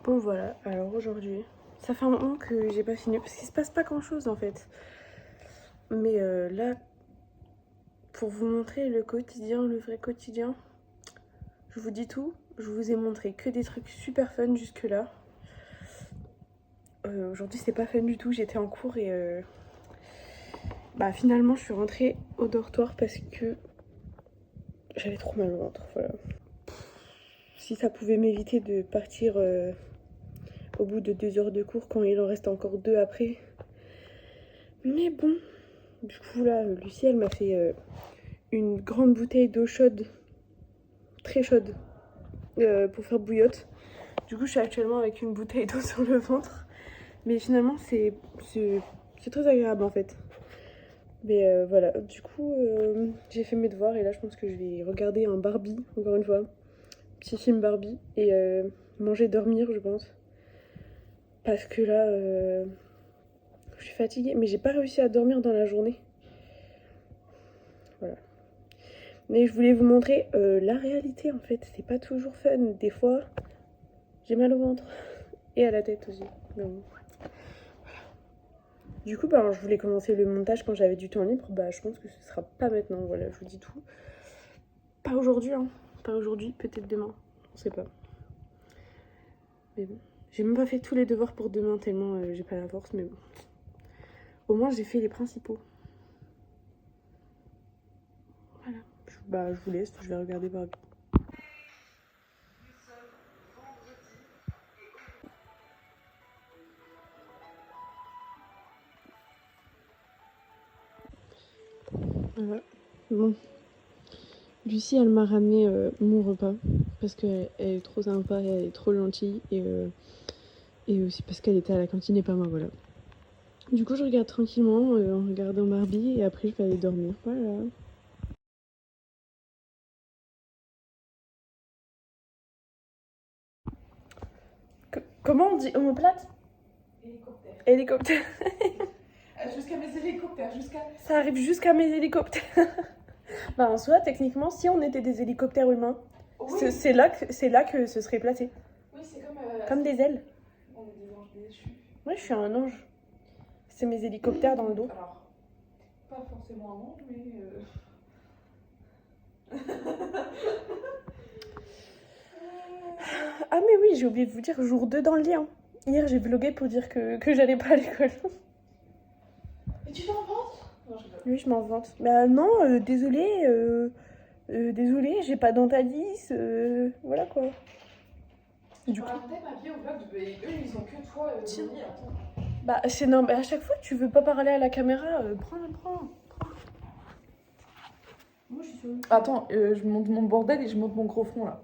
Bon voilà, alors aujourd'hui, ça fait un moment que j'ai pas fini parce qu'il se passe pas grand chose en fait. Mais là, pour vous montrer le quotidien, le vrai quotidien, je vous dis tout. Je vous ai montré que des trucs super fun jusque là. Aujourd'hui c'est pas fun du tout, j'étais en cours et bah finalement je suis rentrée au dortoir parce que j'avais trop mal au ventre, voilà. Si ça pouvait m'éviter de partir au bout de 2 heures de cours quand il en reste encore 2 après. Mais bon, du coup là, Lucie elle m'a fait une grande bouteille d'eau chaude, très chaude, pour faire bouillotte. Du coup je suis actuellement avec une bouteille d'eau sur le ventre. Mais finalement c'est très agréable en fait. Mais voilà, du coup j'ai fait mes devoirs et là je pense que je vais regarder un Barbie, encore une fois. Petit film Barbie et manger, dormir je pense. Parce que là je suis fatiguée, mais j'ai pas réussi à dormir dans la journée. Voilà. Mais je voulais vous montrer la réalité en fait, c'est pas toujours fun. Des fois j'ai mal au ventre et à la tête aussi. Donc, du coup, bah, je voulais commencer le montage quand j'avais du temps libre. Bah, je pense que ce sera pas maintenant. Voilà, je vous dis tout. Pas aujourd'hui, hein. Pas aujourd'hui, peut-être demain. On sait pas. Mais bon. J'ai même pas fait tous les devoirs pour demain tellement j'ai pas la force. Mais bon. Au moins, j'ai fait les principaux. Voilà. Bah, je vous laisse. Je vais regarder Barbie. Voilà. Bon. Lucie, elle m'a ramené mon repas parce qu'elle est trop sympa et elle est trop gentille et aussi parce qu'elle était à la cantine et pas moi, voilà. Du coup, je regarde tranquillement en regardant Barbie et après je vais aller dormir, voilà. Comment on dit omoplate? Hélicoptère. Hélicoptère. Jusqu'à mes hélicoptères, Ça arrive jusqu'à mes hélicoptères. Bah en soi, techniquement, si on était des hélicoptères humains, oui. c'est là que ce serait placé. Oui, c'est comme des ailes. On est des anges déchus. Ouais, je suis un ange. C'est mes hélicoptères dans le dos. Alors, pas forcément un ange, mais... Ah mais oui, j'ai oublié de vous dire, jour 2 dans le lit. Hein. Hier, j'ai vlogué pour dire que j'allais pas à l'école. Et tu t'en vantes? Non, je rigole. Oui, je m'en vante. Bah non, désolée, j'ai pas d'Antalis, voilà quoi. Du coup, racontais ma vie au vlog, eux ils ont que toi, tiens. Attends. Bah c'est non, mais à chaque fois tu veux pas parler à la caméra, prends. Moi je suis sur... Attends, je monte mon bordel et je monte mon gros front là.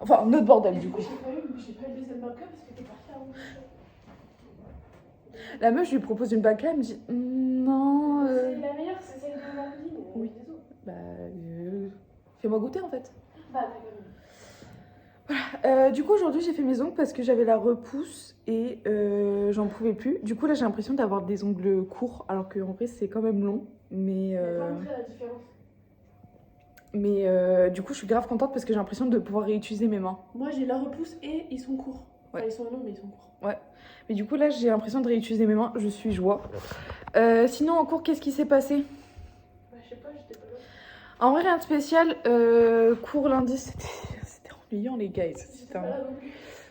Enfin, notre bordel du coup. J'ai pas eu le deuxième webcam parce que t'es partie avant. La meuf, je lui propose une bac là, elle me dit non. C'est la meilleure, c'est celle de Marlene. Oui. Bah, fais-moi goûter en fait. Bah, Du coup, aujourd'hui, j'ai fait mes ongles parce que j'avais la repousse et j'en pouvais plus. Du coup, là, j'ai l'impression d'avoir des ongles courts, alors qu'en vrai, c'est quand même long. Mais la différence. Du coup, je suis grave contente parce que j'ai l'impression de pouvoir réutiliser mes mains. Moi, j'ai la repousse et ils sont courts. Ouais. Enfin, ils sont longs, mais ils sont courts. Ouais. Mais du coup, là, j'ai l'impression de réutiliser mes mains. Je suis joie. Sinon, en cours, qu'est-ce qui s'est passé? Bah, je sais pas, j'étais pas là. En vrai, rien de spécial. Cours lundi, c'était ennuyant, les gars.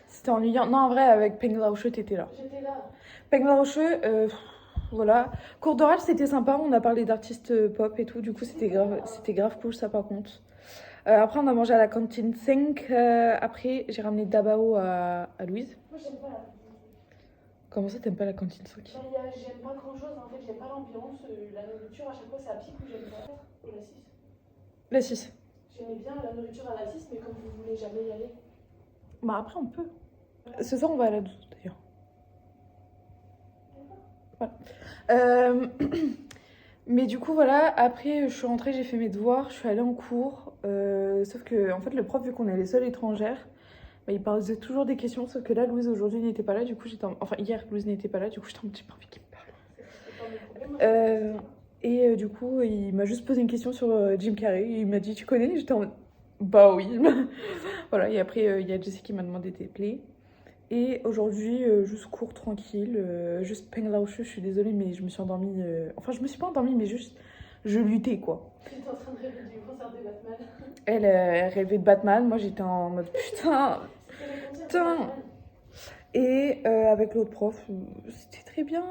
C'était ennuyant. Non, en vrai, avec Peng Laoche, t'étais là. J'étais là. Peng Laoche, voilà. Cours d'oral, c'était sympa. On a parlé d'artistes pop et tout. Du coup, c'était grave cool, ça, par contre. Après, on a mangé à la cantine 5. Après, j'ai ramené Dabao à Louise. Moi, j'aime pas la... Comment ça, t'aimes pas la cantine 5? Bah, j'aime pas grand chose en fait, j'aime pas l'ambiance, la nourriture à chaque fois ça pique ou j'aime pas. Ou la 6. La 6. J'aimais bien la nourriture à la 6, mais comme vous voulez jamais y aller. Bah, après, on peut. Ce soir, on va à la 12 d'ailleurs. Voilà. Mais du coup, voilà, après, je suis rentrée, j'ai fait mes devoirs, je suis allée en cours. Sauf que, en fait, le prof, vu qu'on est les seules étrangères, bah, il posait toujours des questions. Sauf que là, Louise, aujourd'hui, n'était pas là. Du coup, enfin, hier, Louise n'était pas là. Du coup, j'étais un petit peu envie qu'il me parle. Du coup, il m'a juste posé une question sur Jim Carrey. Il m'a dit, tu connais? J'étais en mode, bah oui. Voilà, et après, il y a Jessie qui m'a demandé des plaies. Et aujourd'hui, juste cours tranquille, juste Penglaoche, je suis désolée, mais je me suis endormie. Enfin, je me suis pas endormie, mais juste, je luttais quoi. Tu étais en train de rêver du concert de Batman. Elle rêvait de Batman, moi j'étais en mode putain, putain. Et avec l'autre prof, c'était très bien.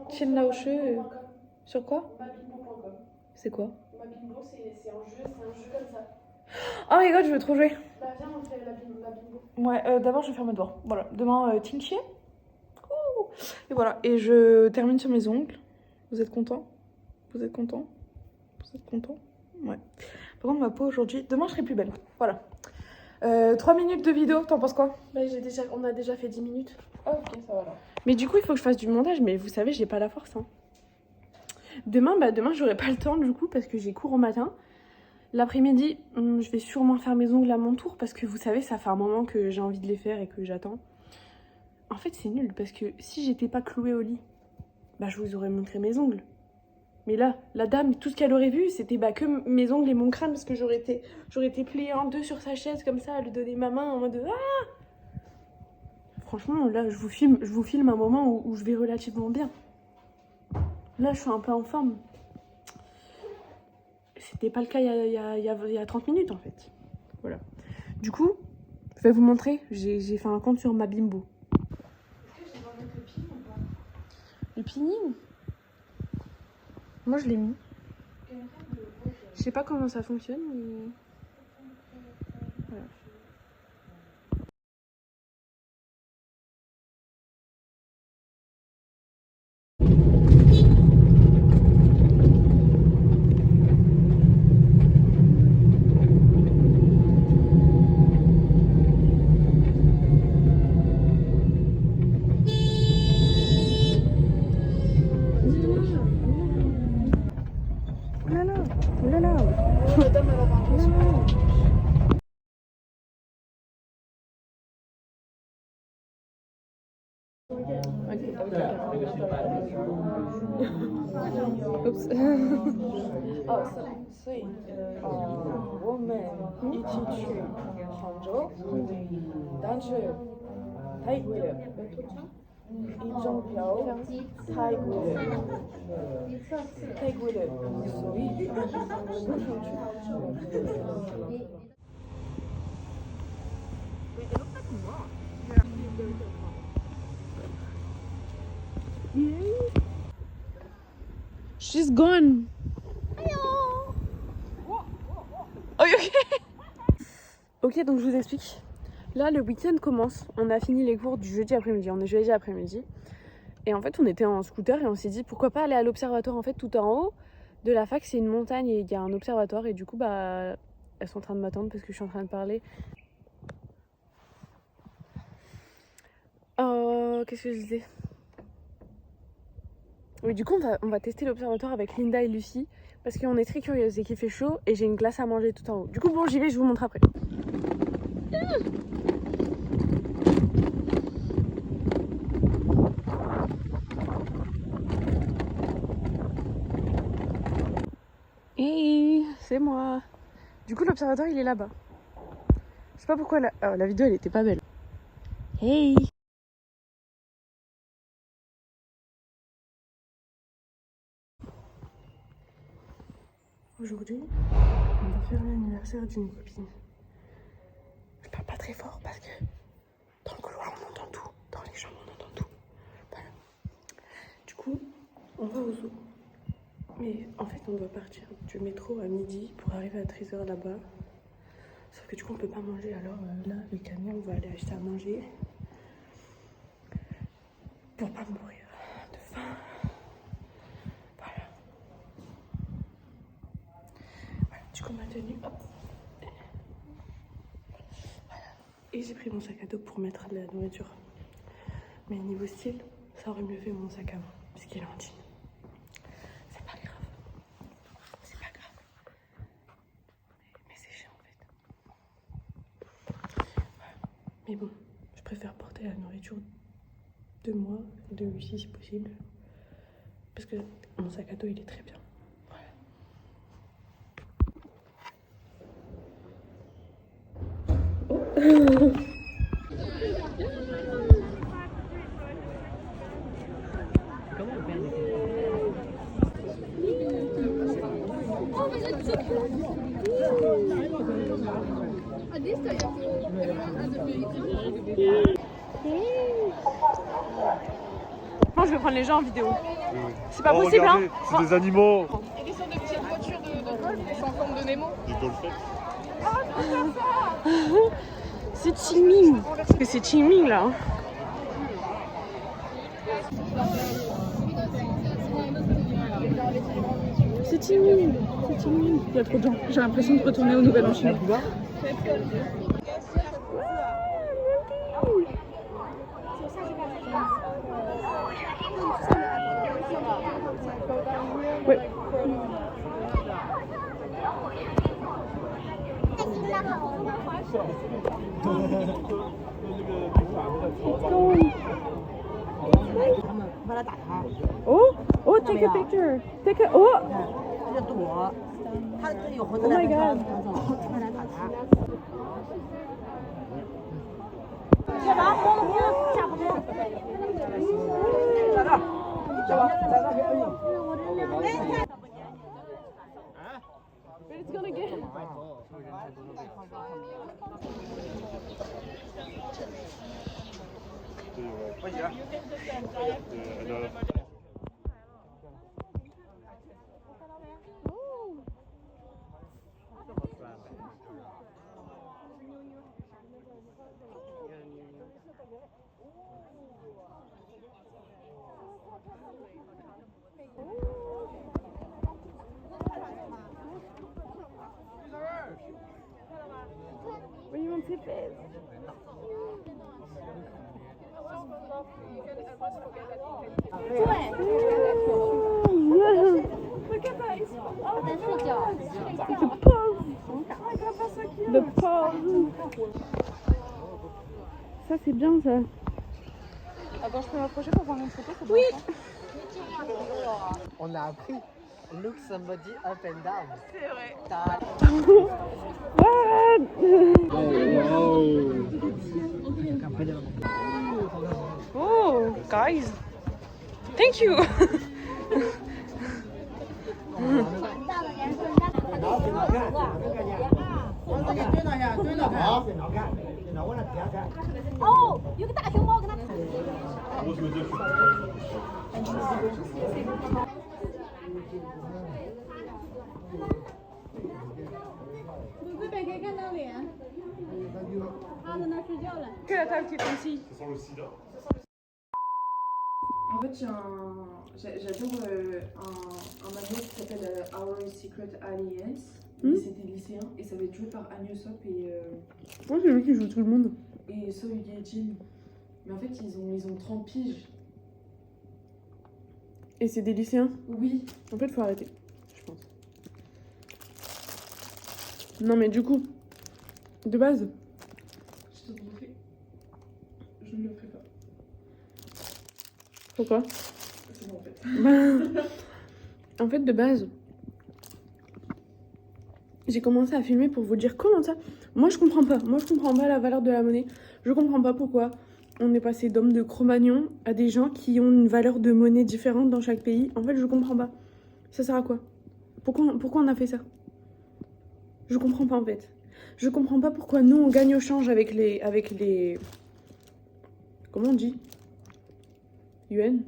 Chen Laoche. Sur quoi? Mabimbo.com. C'est quoi? Mabimbo, c'est un jeu comme ça. Oh my god, je veux trop jouer. Bah viens, on fait Mabimbo. Ouais, d'abord je vais faire mes devoirs. Voilà, demain, Tingshe. Et voilà, et je termine sur mes ongles. Vous êtes contents? Vous êtes contents? Vous êtes contents? Ouais. Par contre, ma peau aujourd'hui, demain je serai plus belle. Voilà. 3 minutes de vidéo, t'en penses quoi? Bah on a déjà fait 10 minutes. Ah, ok, ça va là. Mais du coup, il faut que je fasse du montage, mais vous savez, j'ai pas la force. Hein. Demain, j'aurai pas le temps du coup, parce que j'ai cours au matin. L'après-midi, je vais sûrement faire mes ongles à mon tour, parce que vous savez, ça fait un moment que j'ai envie de les faire et que j'attends. En fait, c'est nul, parce que si j'étais pas clouée au lit, bah je vous aurais montré mes ongles. Mais là, la dame, tout ce qu'elle aurait vu, c'était bah, que mes ongles et mon crâne, parce que j'aurais été pliée en deux sur sa chaise, comme ça, à lui donner ma main en mode ah. Franchement, là, je vous filme un moment où je vais relativement bien. Là, je suis un peu en forme. C'était pas le cas il y a 30 minutes, en fait. Voilà. Du coup, je vais vous montrer. J'ai fait un compte sur Mabimbo. Est-ce que je dois mettre le pin ou pas? Le pinning? Moi, je l'ai mis. Je sais pas comment ça fonctionne, mais... Voilà. Oops. Oh,所以我们一起去杭州，但是太贵了，一张票太贵了，太贵了，所以我想去杭州。She's gone. Hello. Ok. Ok, donc je vous explique. Là, le week-end commence. On a fini les cours du jeudi après-midi. On est jeudi après-midi. Et en fait, on était en scooter et on s'est dit pourquoi pas aller à l'observatoire. En fait, tout en haut de la fac, c'est une montagne et il y a un observatoire. Et du coup, bah, elles sont en train de m'attendre parce que je suis en train de parler. Qu'est-ce que je disais? Oui, du coup, on va tester l'observatoire avec Linda et Lucie parce qu'on est très curieuses et qu'il fait chaud et j'ai une glace à manger tout en haut. Du coup, bon, j'y vais, je vous montre après. Hey, c'est moi. Du coup, l'observatoire, il est là-bas. Je sais pas pourquoi la vidéo, elle était pas belle. Hey. Aujourd'hui, on va faire l'anniversaire d'une copine. Je parle pas très fort parce que dans le couloir, on entend tout. Dans les chambres, on entend tout. Voilà. Du coup, on va au zoo. Mais en fait, on doit partir du métro à midi pour arriver à 13h là-bas. Sauf que du coup, on peut pas manger. Alors là, avec Camille, on va aller acheter à manger. Pour pas mourir de faim. Voilà. Du coup, ma tenue, hop. Voilà. Et j'ai pris mon sac à dos pour mettre de la nourriture. Mais niveau style, ça aurait mieux fait mon sac à main, puisqu'il est en jean. C'est pas grave. C'est pas grave. Mais c'est chiant en fait. Voilà. Mais bon, je préfère porter la nourriture de moi, de Lucie si possible. Parce que mon sac à dos, il est très bien. Voilà. Oh. Moi, je vais prendre les gens en vidéo. Oui. C'est pas possible, regardez, hein. c'est des animaux. Et des sortes de petites voitures de golf, c'est en forme de Nemo. Des golfettes. C'est Qingming. Parce que c'est Qingming là. C'est Qingming. C'est Qingming. Il y a trop de gens. J'ai l'impression de retourner au Nouvel An chinois. Ouais. Oh, oh, take a picture. Take a, oh, 这就躲，他有活 oh my god. 快来打他。But it's gonna get. When you want to face. Le pauvre. Ça c'est bien ça. Attends, je peux m'approcher pour prendre une photo? Oui. On a appris look somebody up and down. C'est vrai. Oh, guys. Thank you. Que la table qui est comme ci. Ça sent le sida. En fait, j'adore un manga qui s'appelle Our Secret Alliance. C'est des lycéens et ça va être joué par Agnes Sop Moi c'est lui qui joue tout le monde. et So Ye-jin. Mais en fait, ils ont 30 piges. Et c'est des lycéens. Oui. En fait faut arrêter, je pense. Non mais du coup, de base, Je te refais. Je ne le ferai pas. pourquoi? C'est bon en fait. En fait de base, j'ai commencé à filmer pour vous dire comment ça. Moi je comprends pas la valeur de la monnaie. Je comprends pas pourquoi on est passé d'hommes de Cro-Magnon à des gens qui ont une valeur de monnaie différente dans chaque pays. En fait je comprends pas. Ça sert à quoi? Pourquoi on a fait ça? Je comprends pas en fait. Je comprends pas pourquoi nous on gagne au change avec les... Comment on dit? Yuan?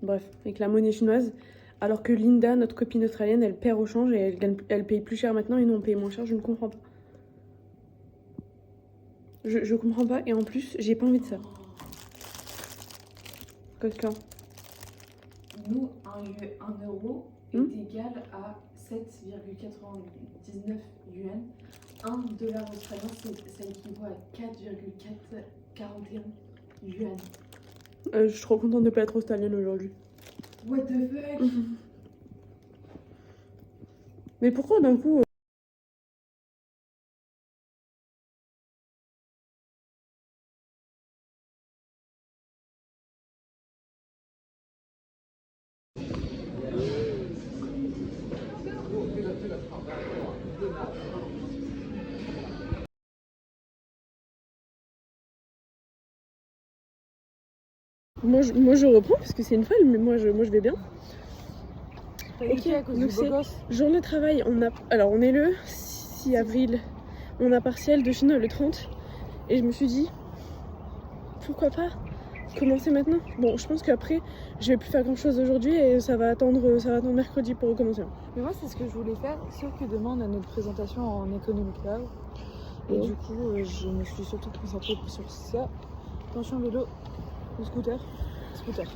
Bref, avec la monnaie chinoise. Alors que Linda, notre copine australienne, elle perd au change et elle paye plus cher maintenant et nous on paye moins cher. Je ne comprends pas. Je comprends pas et en plus j'ai pas envie de ça. Quelqu'un. Nous, un euro est égal à 7,99 yuan. 1 dollar australien, ça équivaut à 4,41 yuan. Je suis trop contente de pas être australienne aujourd'hui. What the fuck? Mais pourquoi d'un coup... Moi je reprends parce que c'est une folle, mais moi je vais bien. paniqué à cause donc du beau c'est gosse. journée de travail. Alors on est le 6 avril. On a partiel de chinois le 30. Et je me suis dit, pourquoi pas commencer maintenant. Bon, je pense qu'après, je vais plus faire grand chose aujourd'hui et ça va attendre mercredi pour recommencer. Mais moi, c'est ce que je voulais faire, sauf que demain, on a notre présentation en économique là. Et Ouais. du coup, je me suis surtout concentrée sur ça. Attention, vélo, ou scooter. Scooter.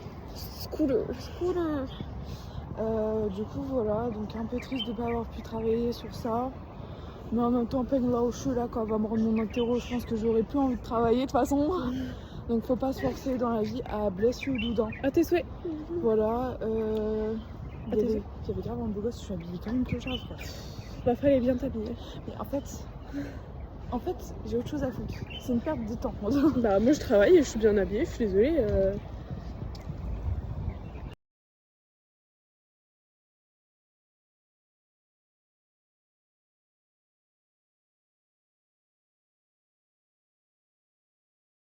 Du coup, voilà, donc un peu triste de ne pas avoir pu travailler sur ça. Mais en même temps, peine là où je suis là, quand elle va me rendre mon interro, je pense que j'aurais plus envie de travailler de toute façon. Donc faut pas se forcer dans la vie à bless you doudin. À tes souhaits. Voilà, il tes y avait grave un beau gosse, je suis habillée comme une clocharde quoi. Bah fallait bien t'habiller. Mais en fait, j'ai autre chose à foutre. C'est une perte de temps. Bah moi je travaille et je suis bien habillée, je suis désolée.